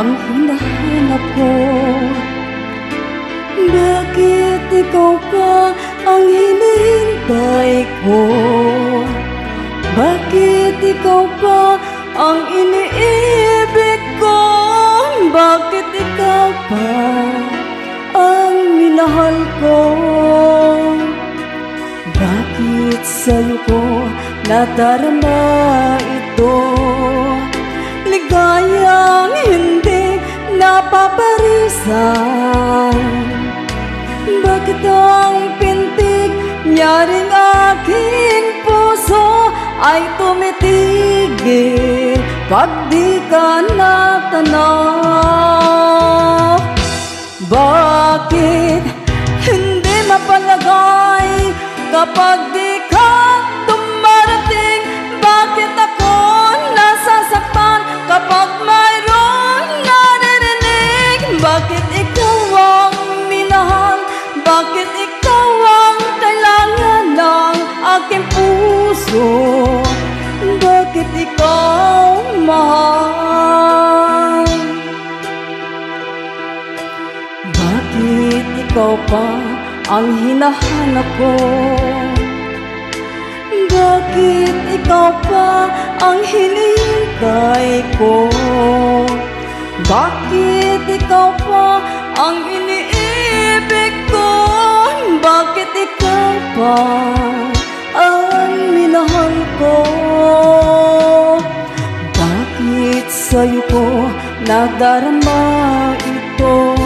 ang hinahanap ko. Bakit ikaw pa ang hinihintay ko? Bakit ikaw pa ang iniibig ko? Bakit ikaw pa ang minahal ko? Bakit sa'yo ko nadarama ito? Ligayang hindi napaparisan. Bakit ang pintig nyaring aking puso ay tumitigil pag di ka natanaw? Bakit hindi mapalagay kapag di ka dumarating? Bakit ako nasasaktan kapag mayroong naririnig? Bakit ikaw ang minahal? Bakit ikaw ang kailangan ng aking puso? Bakit ikaw mahal? Bakit ikaw pa ang hinahanap ko? Bakit ikaw pa ang hinihintay ko? Bakit ikaw pa ang iniibig ko? Bakit ikaw pa ang minahal ko? Bakit sa'yo ko nadarama ito?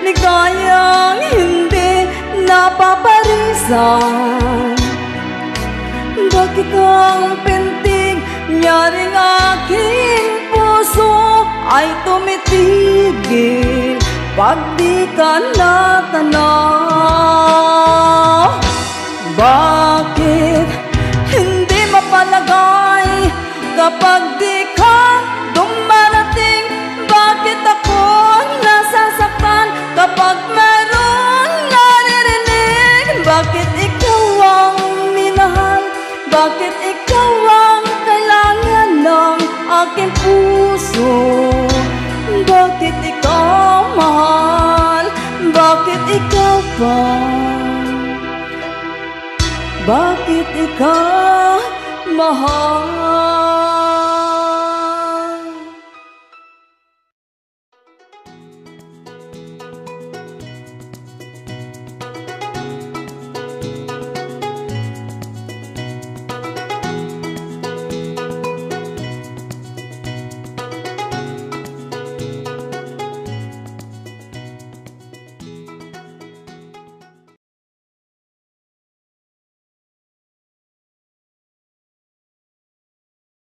Ligayang hindi napaparisan. Bakit ang pintig nyaring aking puso ay tumitigil pag di ka natanaw? Bakit hindi mapalagay kapag di ka dumarating? Bakit ako nasasaktan kapag meron naririnig? Bakit ikaw ang minahal? Bakit ikaw ang kailangan ng aking puso? Bakit ikaw mahal? Bakit ikaw pa? Bakit ikaw mahal?